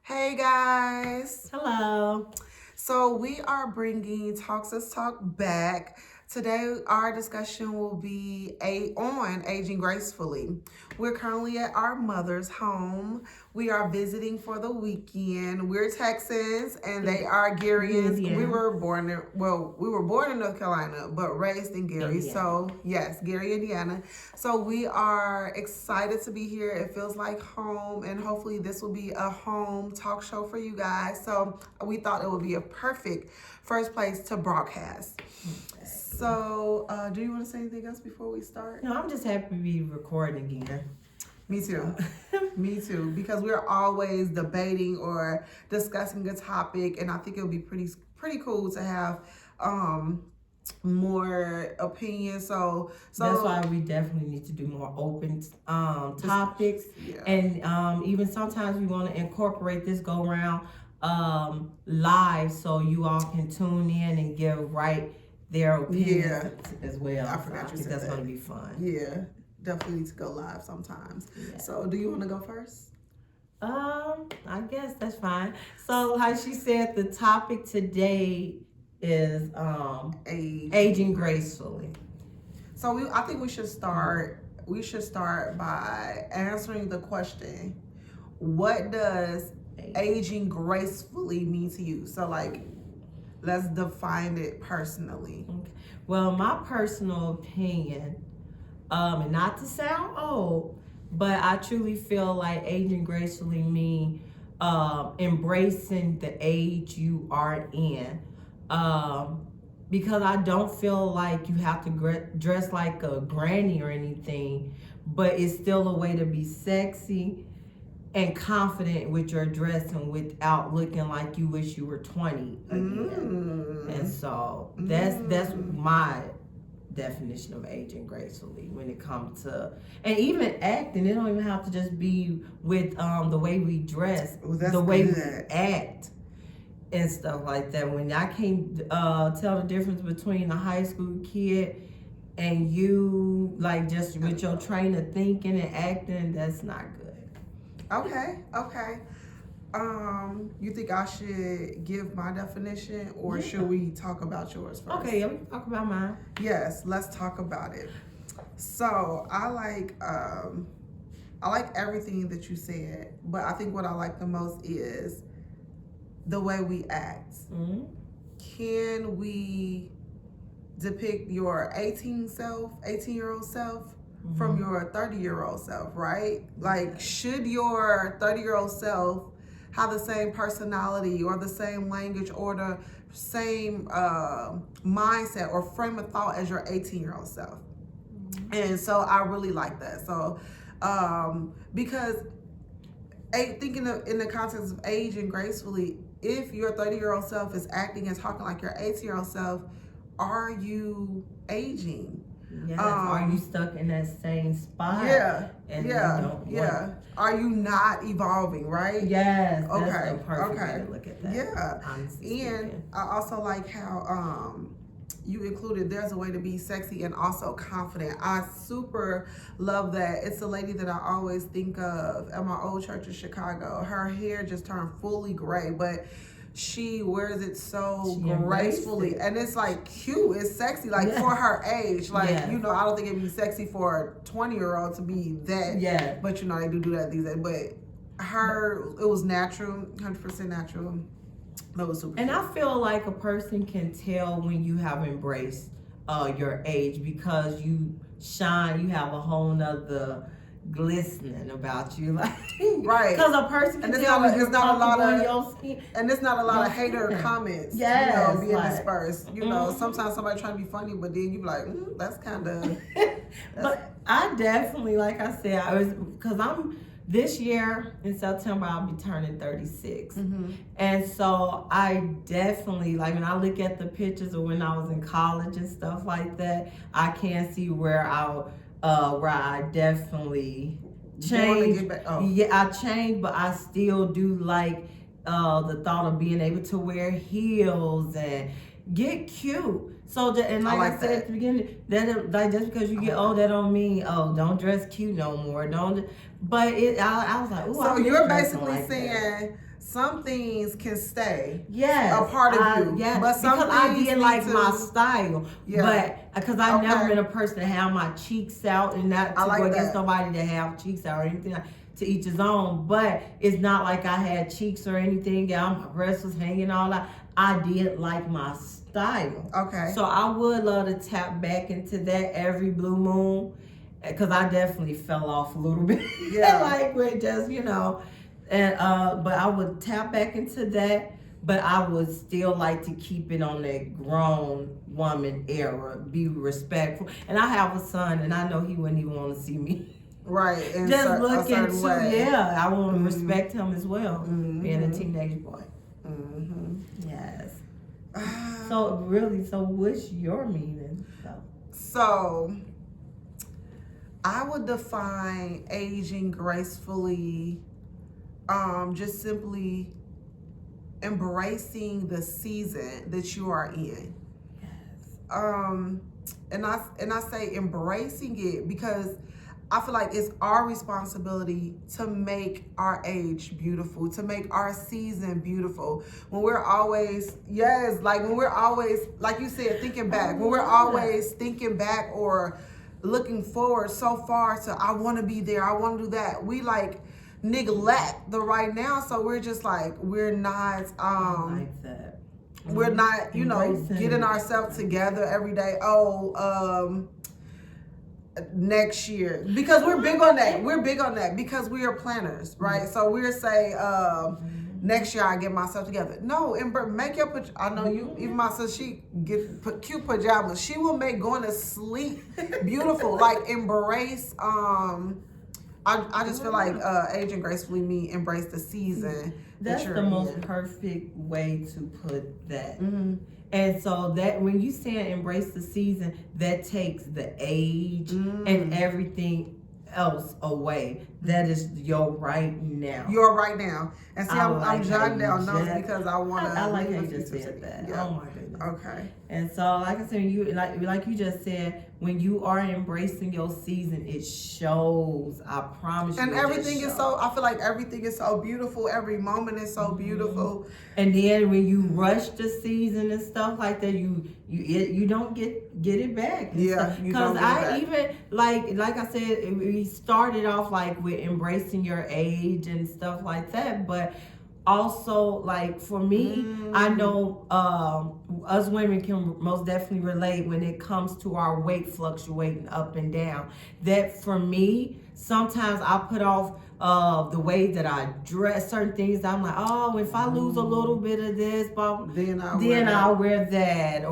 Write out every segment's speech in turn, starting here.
Hey guys. Hello. So we are bringing Talks Us Talk back. Today our discussion will be on aging gracefully. We're currently at our mother's home. We are visiting for the weekend. We're Texans and they are Garyans. We Indiana. were born in North Carolina, but raised in Gary. Indiana. So yes, Gary, Indiana. So we are excited to be here. It feels like home, and hopefully this will be a home talk show for you guys. So we thought it would be a perfect first place to broadcast. So, do you want to say anything else before we start? No, I'm just happy to be recording again. Me too. Me too. Because we're always debating or discussing a topic, and I think it'll be pretty cool to have more opinions. So that's why we definitely need to do more open topics, yeah. And even sometimes we want to incorporate this go around live, so you all can tune in and give their opinions as well. I forgot you said that's that. going to be fun. Yeah, definitely need to go live sometimes. Yeah. So, do you want to go first? I guess that's fine. So, like she said, the topic today is aging gracefully. So, I think we should start. We should start by answering the question: what does aging gracefully mean to you? So, let's define it personally. Okay. Well, my personal opinion, and not to sound old, but I truly feel like aging gracefully mean embracing the age you are in. Because I don't feel like you have to dress like a granny or anything, but it's still a way to be sexy and confident with your dress and without looking like you wish you were 20 again. And so that's my definition of aging gracefully when it comes to, and even acting. It don't even have to just be with the way we dress, the way we act and stuff like that. When I can't tell the difference between a high school kid and you, like, just with your train of thinking and acting, that's not good. Okay. You think I should give my definition, or should we talk about yours first? Okay, we can talk about mine. Yes, let's talk about it. So I like everything that you said, but I think what I like the most is the way we act. Mm-hmm. Can we depict your 18-year-old self from your 30-year-old self, right? Like, should your 30-year-old self have the same personality or the same language or the same mindset or frame of thought as your 18-year-old self? And so I really like that. So because thinking in the context of aging gracefully, if your 30-year-old self is acting and talking like your 18-year-old self, are you aging? Yes. Are you stuck in that same spot? Yeah. Yeah. Are you not evolving, right? Yes. Okay. That's the perfect way to look at that. Yeah. Honestly and speaking. I also like how you included there's a way to be sexy and also confident. I super love that. It's a lady that I always think of at my old church in Chicago. Her hair just turned fully gray, but she wears it so gracefully, and it's like cute, it's sexy, like for her age. Like, I don't think it'd be sexy for a 20-year-old to be that. Yeah. But they do that these days. But it was natural, 100% natural. That was super. And cute. I feel like a person can tell when you have embraced your age, because you shine. You have a whole nother glistening about you, like, right? Because a person can tell when you're comfortable in your skin, and there's not a lot of hater comments, being dispersed. Sometimes somebody trying to be funny, but then you be like, that's kind of. But I definitely, like I said, because this year in September I'll be turning 36, and so I definitely, like, when I look at the pictures of when I was in college and stuff like that, I can see where I definitely changed. Yeah, I changed, but I still do like the thought of being able to wear heels and get cute. So, and like I said at the beginning, that like just because you get old, that don't mean don't dress cute no more. Don't. But I was like, ooh. So you're basically saying. some things can stay yes, a part of you. Yes, but some because I things did need like to, my style. Yeah. But because I've never Okay. been a person to have my cheeks out, and not I to like go against that. nobody to have cheeks out or anything. To each his own. But it's not like I had cheeks or anything. Yeah, my breasts was hanging all out. I did like my style. Okay. So I would love to tap back into that every blue moon, because I definitely fell off a little bit. Yeah. Like with just, you know, and but I would tap back into that. But I would still like to keep it on that grown woman era, be respectful. And I have a son, and I know he wouldn't even want to see me. Right. In Just a looking certain to, way. yeah, I want to respect him as well, being a Mhm. teenage boy. Mhm. Yes. So really, so what's your meaning? So I would define aging gracefully, just simply embracing the season that you are in. Yes. And I say embracing it because I feel like it's our responsibility to make our age beautiful, to make our season beautiful. When we're always, yes, like when we're always, like you said, thinking back, when we're always thinking back or looking forward so far to, I want to be there, I want to do that, we like neglect the right now. So we're just like, we're not, Like that. we're not, you know, getting ourselves together every day. Next year, because we're big on that. We're big on that because we are planners, right? So we're say next year I get myself together. No, and make your. I know you. Even my sister, she get cute pajamas. She will make going to sleep beautiful. Like embrace. I just feel like aging gracefully me embrace the season. That's that you're the most in. perfect way to put that. Mm-hmm. And so that when you say embrace the season, that takes the age and everything else away. That is your right now. You're right now. And see, I'm jotting down notes just, because I want to. I like how you just said that. Yeah. Oh my goodness. Okay. And so, like I said, you like you just said, when you are embracing your season, it shows. I promise you. And everything is so. I feel like everything is so beautiful. Every moment is so beautiful. And then when you rush the season and stuff like that, you don't get it back. Yeah, because I even like I said, we started off like with embracing your age and stuff like that, but also like for me, I know us women can most definitely relate when it comes to our weight fluctuating up and down. That for me, sometimes I put off the way that I dress, certain things. I'm like, oh, if I lose a little bit of this, but then I'll wear that,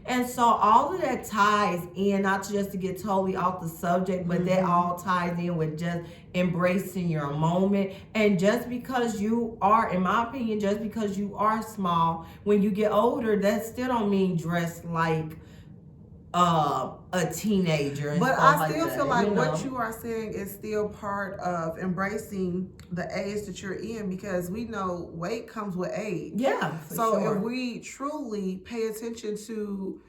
and so all of that ties in, not just to get totally off the subject, but that all ties in with just embracing your moment. And just because you are, in my opinion, just because you are small, when you get older, that still don't mean dress like a teenager. But I still feel like you know? what you are saying is still part of embracing the age that you're in, because we know weight comes with age. Yeah. So sure. if we truly pay attention to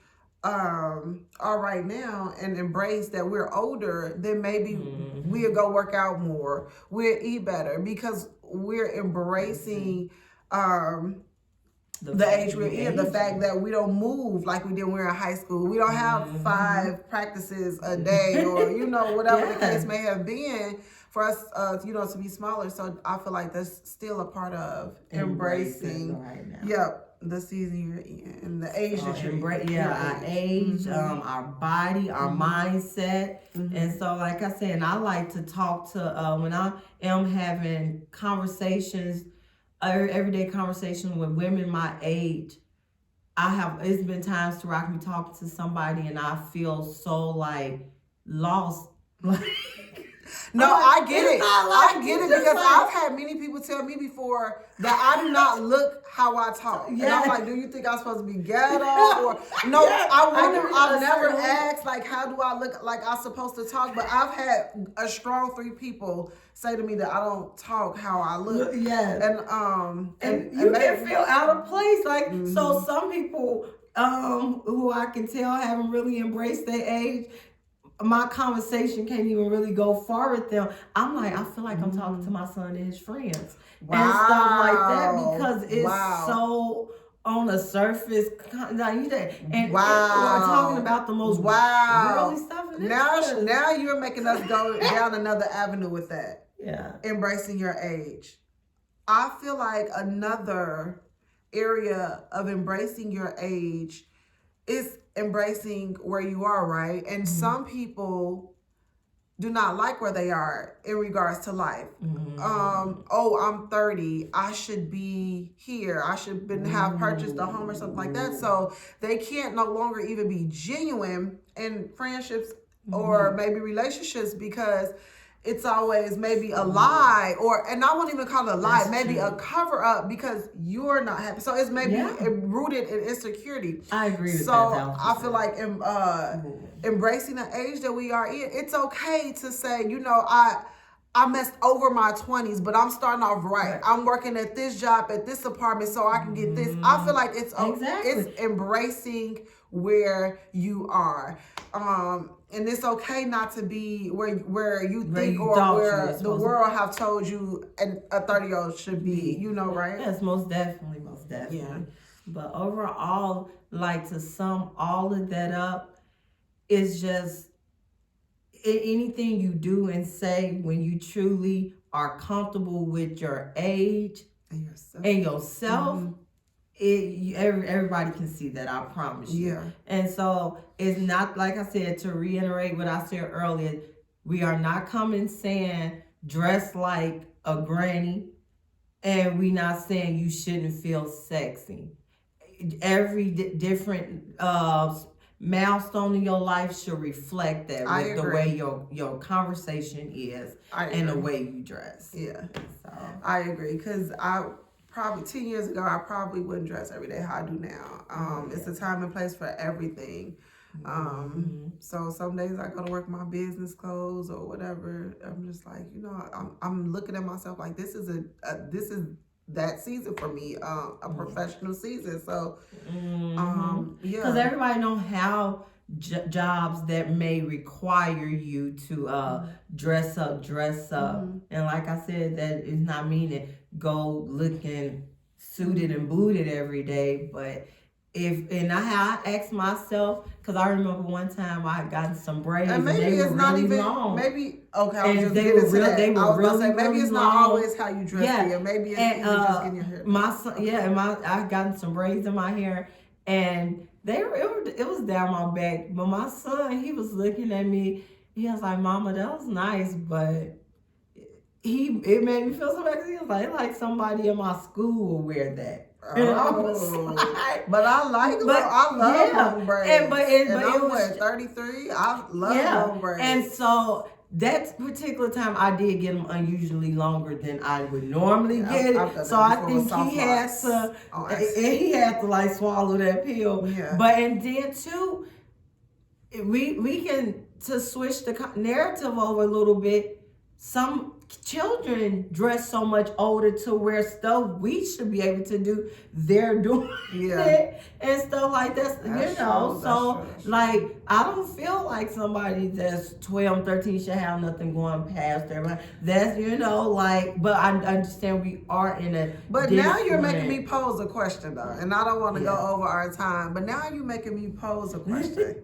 our right now and embrace that we're older, then maybe we'll go work out more, we'll eat better, because we're embracing the age we're in, the fact that we don't move like we did when we were in high school. We don't have 5 practices a day, or whatever the case may have been for us to be smaller. So I feel like that's still a part of embracing right now. Yep, the season you're in and the age that you're in. Yeah, our age, our body, our mindset. And so like I said, and I like to talk to when I am having conversations, everyday conversation with women my age. It's been times to where I can be talking to somebody and I feel so like lost. No, I get it. I get it, because like, I've had many people tell me before that I do not look how I talk. Yeah. And I'm like, do you think I'm supposed to be ghetto? Or no, I've never asked like, how do I look like I'm supposed to talk? But I've had a strong 3 people say to me that I don't talk how I look. Yes. And you can feel out of place. Like so some people who I can tell haven't really embraced their age, my conversation can't even really go far with them. I'm like, I feel like I'm talking to my son and his friends and stuff like that because it's so on the surface. And we're talking about the most really stuff. Now you're making us go down another avenue with that. Yeah. Embracing your age. I feel like another area of embracing your age is embracing where you are, right? And some people do not like where they are in regards to life. I'm 30. I should be here. I should have purchased a home or something like that. So they can't no longer even be genuine in friendships or maybe relationships because it's always maybe a lie and I won't even call it a lie, maybe a cover up because you're not happy. So it's maybe rooted in insecurity. I agree with that. So I feel like embracing the age that we are in, it's okay to say, I messed over my 20s, but I'm starting off right. I'm working at this job, at this apartment, so I can get this. I feel like it's embracing where you are. And it's okay not to be where you think or where the world have told you a 30-year-old should be, right? Yes, most definitely. Yeah. But overall, like to sum all of that up, it's just anything you do and say when you truly are comfortable with your age and yourself, everybody can see that, I promise you. Yeah. And so it's not, like I said, to reiterate what I said earlier, we are not coming saying dress like a granny, and we not saying you shouldn't feel sexy. Every different milestone in your life should reflect that with the way your conversation is and the way you dress. Yeah. So I agree, because probably 10 years ago, I probably wouldn't dress every day how I do now. It's a time and place for everything. So some days I go to work in my business clothes or whatever. I'm just like, I'm looking at myself like this is that season for me, a professional season. So, because everybody don't have jobs that may require you to dress up. And like I said, that is not meaning go looking suited and booted every day, but I asked myself, because I remember one time I had gotten some braids and maybe they it's were not really even long. Maybe okay. They were really maybe it's not always how you dress here. Maybe it's even just getting your hair. My son, I gotten some braids in my hair, and it was down my back. But my son, he was looking at me. He was like, "Mama, that was nice," but it made me feel so bad because he was like somebody in my school will wear that. And I was like, but I love long braids. But I'm 33. I love long braids. And so that particular time, I did get them unusually longer than I would normally get it. So I think he had to like swallow that pill. Yeah. But and then too, we can to switch the narrative over a little bit. Some children dress so much older to where stuff we should be able to do, they're doing it and stuff like that. So like I don't feel like somebody that's 12, 13 should have nothing going past their mind. That's but I understand we are in a now you're making me pose a question though, and I don't want to go over our time, but now you're making me pose a question.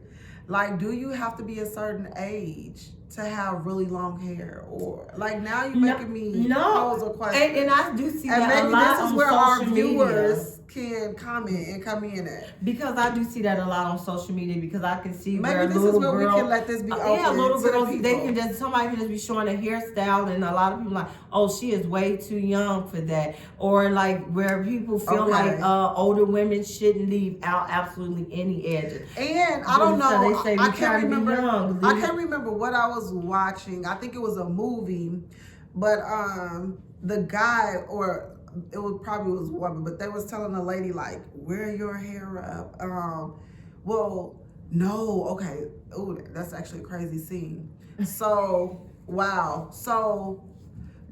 Like, do you have to be a certain age to have really long hair, or like now you're making me pose a question? And I do see that a lot. And maybe this is where our viewers can comment and come in at. Because I do see that a lot on social media, because I can see maybe where this little is where girl, we can let this be open. Little to girls, people. somebody can just be showing a hairstyle, and a lot of people like, oh, she is way too young for that, or like where people feel like older women shouldn't leave out absolutely any edges. And I don't know, they say I can't remember what I was watching. I think it was a movie, but the guy, or it was probably was a woman, but they was telling a lady like, wear your hair up. Well, no, okay. Oh, that's actually a crazy scene. So, wow. So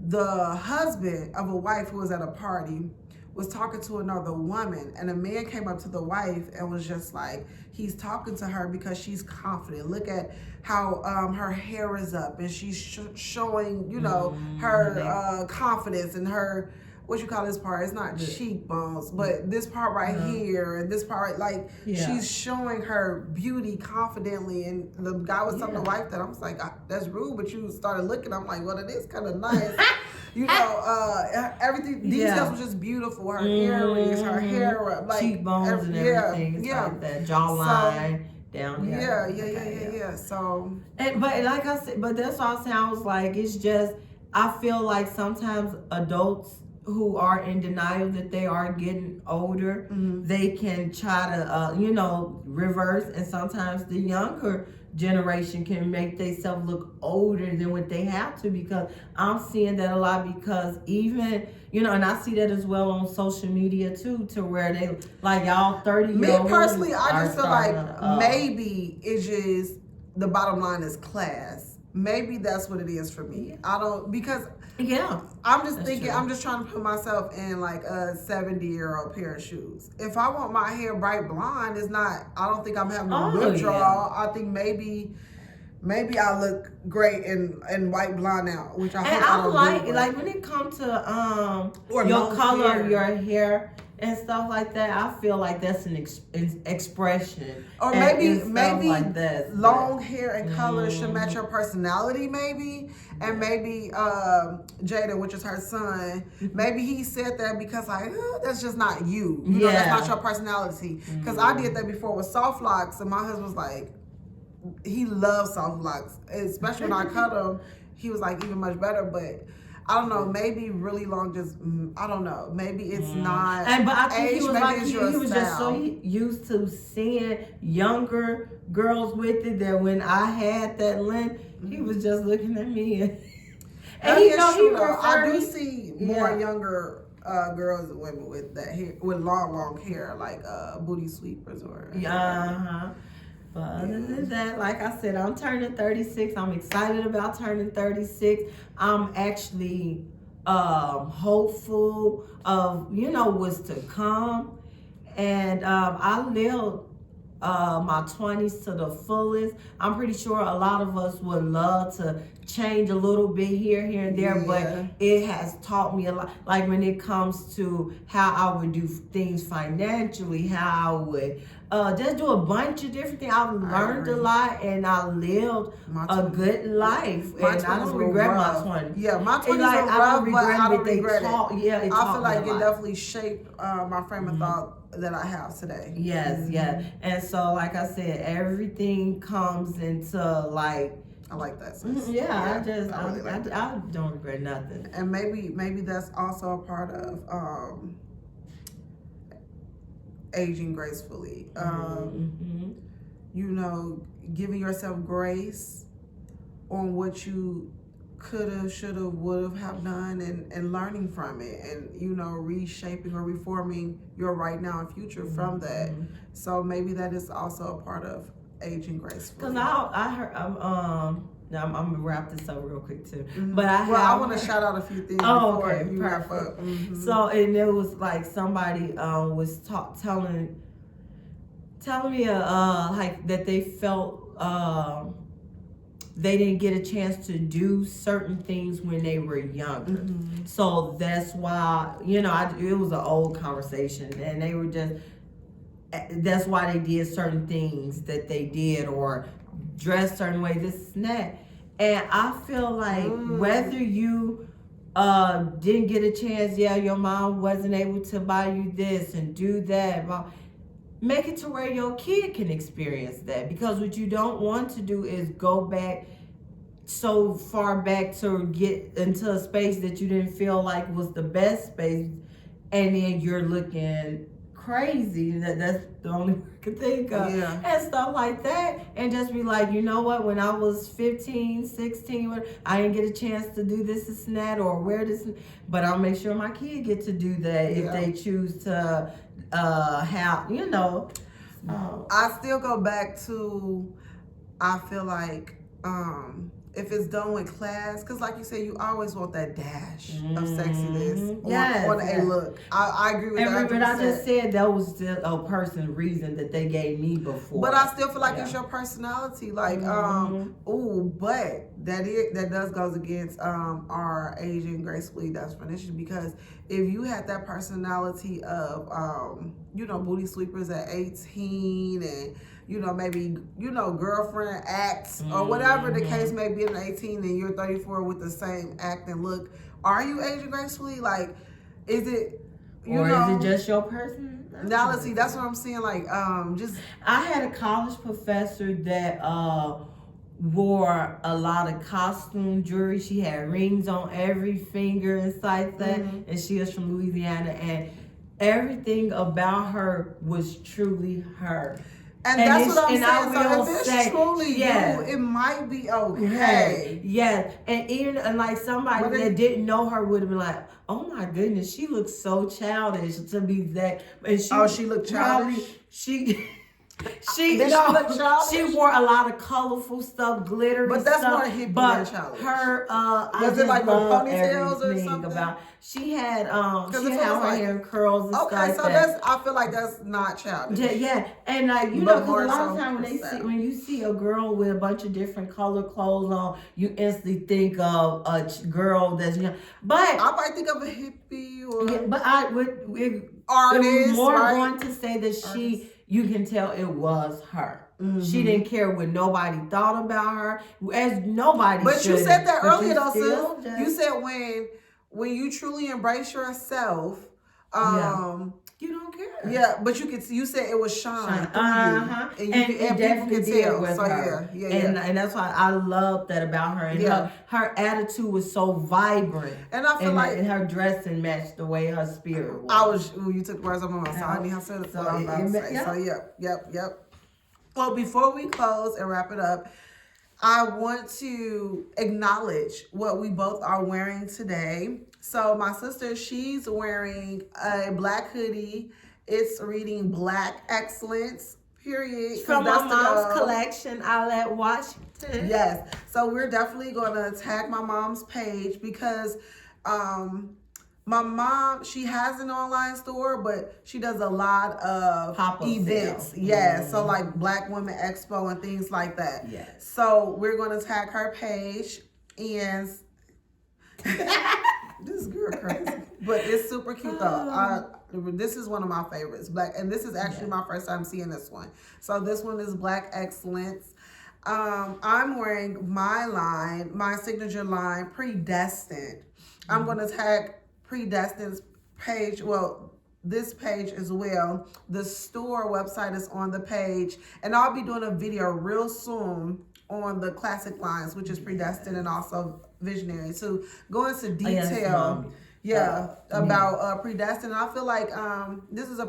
the husband of a wife who was at a party was talking to another woman, and a man came up to the wife and was just like, he's talking to her because she's confident. Look at how her hair is up, and she's showing, you know, her confidence and her, what you call this part? It's not cheekbones, but this part right here and this part, like she's showing her beauty confidently. And the guy was telling the wife that. I was like, that's rude, but you started looking. I'm like, well, it is kind of nice. You know, everything, details was just beautiful. Her earrings, her hair, like cheekbones and everything. Like that jawline. Down here. Yeah. So, but like I said, but that's all sounds like. It's just, I feel like sometimes adults who are in denial that they are getting older, they can try to, you know, reverse, and sometimes the younger generation can make themselves look older than what they have to, because I'm seeing that a lot, because even, you know, and I see that as well on social media too, to where they, like, y'all 30-year-olds. Me personally, I just feel like maybe it's just, the bottom line is class. Maybe that's what it is for me. I don't, because I'm just thinking, I'm just trying to put myself in like a 70-year-old pair of shoes. If I want my hair bright blonde, it's not, I don't think I'm having a withdrawal. I think maybe I look great in white blonde now, which I hope I don't like when it comes to your color of your hair and stuff like that, I feel like that's an expression. Or maybe like that, long hair and color should match your personality, maybe. And maybe Jada, which is her son, maybe he said that because like, that's just not you. You know, that's not your personality. Because I did that before with soft locks, and my husband was like, he loves soft locks, especially when I cut them. He was like, even much better. But I don't know, maybe really long, just, I don't know. Maybe it's not. But I think age, he was maybe like, it's he your was just so used to seeing younger girls with it, that when I had that length, he was just looking at me. And he I do see more younger girls and women with that hair, with long hair, like booty sweepers or. But other than that, like I said, I'm turning 36. I'm excited about turning 36. I'm actually hopeful of, you know, what's to come. And I lived my 20s to the fullest. I'm pretty sure a lot of us would love to change a little bit here and there, but it has taught me a lot. Like when it comes to how I would do things financially, how I would just do a bunch of different things. I've learned a lot, and I lived a good life, and I don't regret my 20s. Yeah, my 20s like, I don't regret it. I feel like it definitely shaped my frame of thought that I have today. Yes. And so, like I said, everything comes into like. I like that. I don't regret nothing. And maybe that's also a part of aging gracefully. You know, giving yourself grace on what you coulda, shoulda, woulda have done, and learning from it, and, you know, reshaping or reforming your right now and future from that. So maybe that is also a part of aging gracefully. Because I heard, I'm gonna wrap this up real quick too. But I want to shout out a few things before you wrap up. So, and it was like somebody was telling me like that they felt they didn't get a chance to do certain things when they were younger. So that's why, you know, it was an old conversation, and they were just, that's why they did certain things that they did, or dressed certain ways, this and that. And I feel like whether you didn't get a chance, your mom wasn't able to buy you this and do that, make it to where your kid can experience that. Because what you don't want to do is go back so far back to get into a space that you didn't feel like was the best space, and then you're looking crazy. That's the only word I could think of. And stuff like that. And just be like, you know what, when I was 15, 16, I didn't get a chance to do this and that, or wear this, but I'll make sure my kid get to do that if they choose to have, you know. I still go back to, I feel like if it's done with class, because like you said, you always want that dash of sexiness Yes, on a look. I agree with that. And remember, I just said that was still a person reason that they gave me before. But I still feel like it's your personality. Like, but that does goes against our Asian gracefully definition, because if you had that personality of booty sweepers at 18 and maybe girlfriend acts or whatever the case may be at 18 and you're 34 with the same act and look, are you Asian gracefully? Like, is it is it just your person? Now, see, that's what I'm saying. Like, just I had a college professor that wore a lot of costume jewelry. She had rings on every finger and like that, and she is from Louisiana, and everything about her was truly her. And that's what I'm saying. So if it's truly you, it might be okay. Yeah. And even like somebody that didn't know her would have been like, oh my goodness, she looks so childish to be that. And she looked childish? She wore a lot of colorful stuff, glittery stuff. But that's more hippie than childish. Her, was it like with ponytails or something? She had her hair in curls and stuff. Okay, so I feel like that's not childish. Yeah, and because a lot of times when you see a girl with a bunch of different color clothes on, you instantly think of a girl that's young. But I might think of a hippie or but I would artist. It was more going to say that you can tell it was her. She didn't care what nobody thought about her, as nobody. But you said that earlier, though, sis. You said when you truly embrace yourself, you don't care. Yeah, but you said it was shine through you, and people can tell. With so her. Yeah. And that's why I love that about her. And her attitude was so vibrant, and I feel like her dressing matched the way her spirit was. You took words out of my mouth. So I need to say what I'm about to say. So yep. Well, before we close and wrap it up, I want to acknowledge what we both are wearing today. So my sister, she's wearing a black hoodie. It's reading Black Excellence, period. From my mom's collection, Outlet Washington. Yes. So we're definitely going to tag my mom's page because my mom, she has an online store, but she does a lot of pop-up events. Sale. Yeah, so like Black Women Expo and things like that. Yes. So we're going to tag her page, and this girl crazy. But it's super cute though. This is one of my favorites. And this is actually my first time seeing this one. So this one is Black Excellence. I'm wearing my signature line, Predestined. I'm going to tag Predestined's page, this page as well. The store website is on the page, and I'll be doing a video real soon on the classic lines, which is Predestined and also Visionary, to go into detail about Predestined. And I feel like this is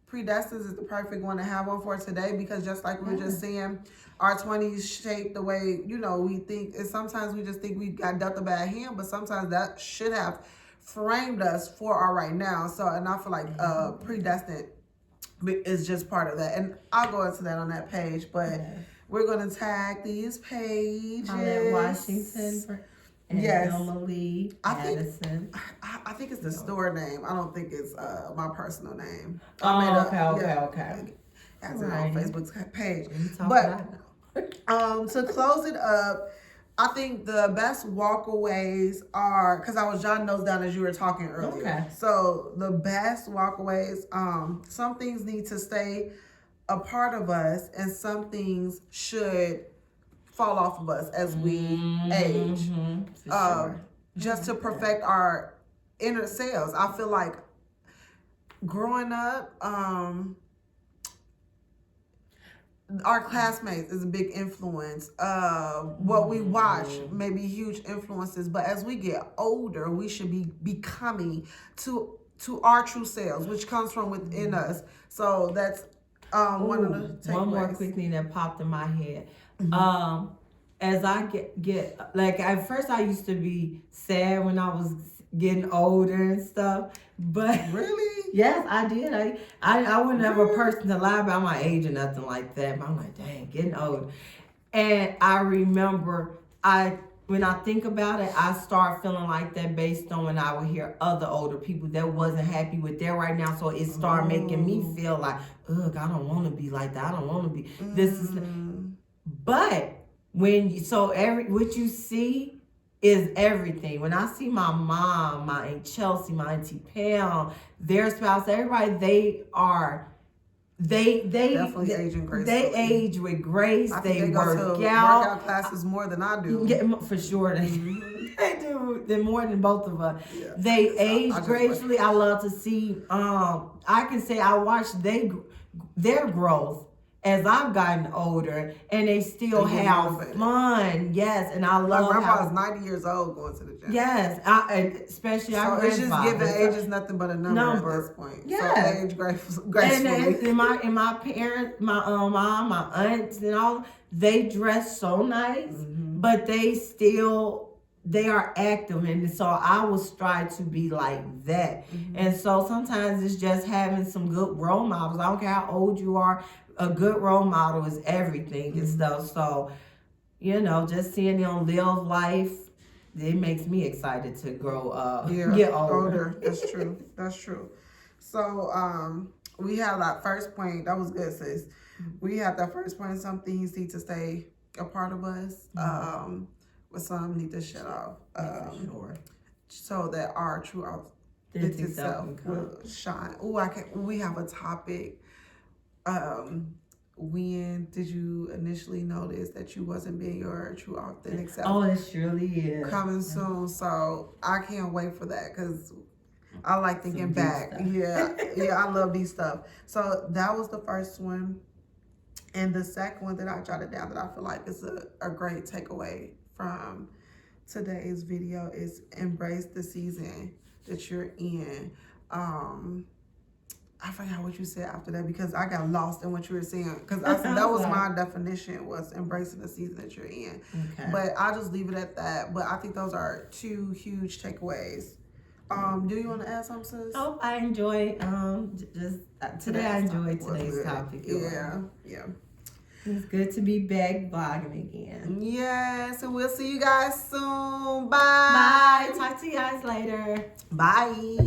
Predestined is the perfect one to have on for today, because just like we were just saying, our 20s shape the way, we think. And sometimes we just think we got dealt a bad hand, but sometimes that should have framed us for our right now. So, and I feel like Predestined is just part of that. And I'll go into that on that page, but we're going to tag these pages. Outlet Washington. And Emily Addison. I think it's the store name. I don't think it's my personal name. Okay. As in on Facebook's page. But to close it up, I think the best walkaways are, because I was jotting those down as you were talking earlier. Okay. So the best walkaways, some things need to stay a part of us, and some things should fall off of us as we age. Just to perfect our inner selves. I feel like growing up, our classmates is a big influence. What we watch may be huge influences, but as we get older, we should be becoming to our true selves, which comes from within us. So that's one of the takeaways. One more quick thing that popped in my head. As I get like, at first I used to be sad when I was getting older and stuff, but really, yes, I did. I wouldn't have a person to lie about my age or nothing like that, but I'm like, dang, getting old. And I remember when I think about it, I start feeling like that based on when I would hear other older people that wasn't happy with their right now. So it started making me feel like, ugh, I don't want to be like that. I don't want to be this is. But when you what you see is everything. When I see my mom, my Aunt Chelsea, my Auntie Pam, their spouse, everybody, they definitely aging gracefully. They age with grace. I think they work go to out. Workout classes more than I do. Yeah, for sure. They do. They're more than both of us. Yeah. They age gracefully. I love to see. I can say I watched their growth as I've gotten older, and they still have fun. Yes, and I love. My grandpa's 90 years old going to the gym. Yes, especially our grandfather. It's just giving age is nothing but a number at this point. Yes. So age gracefully. And my parents, my mom, my aunts, and all, they dress so nice, but they are active, and so I will strive to be like that. And so sometimes it's just having some good role models. I don't care how old you are. A good role model is everything and stuff. So, just seeing them live life, it makes me excited to grow up, get older. That's true. That's true. So, we have that first point. That was good, sis. We have that first point. Some things need to stay a part of us. But some need to shut off. Sure. So that our true authentic self will shine. We have a topic. When did you initially notice that you wasn't being your true authentic self? Oh, it surely is. Coming soon. So I can't wait for that because I like thinking back. Yeah, I love these stuff. So that was the first one. And the second one that I jotted down that I feel like is a great takeaway from today's video is embrace the season that you're in. I forgot what you said after that because I got lost in what you were saying. Because I said that was my definition, was embracing the season that you're in. Okay. But I'll just leave it at that. But I think those are two huge takeaways. Do you want to add something, sis? Oh, I enjoy today. I enjoyed today's topic. Yeah. It's good to be back vlogging again. Yes, and we'll see you guys soon. Bye. Bye. Talk to you guys later. Bye.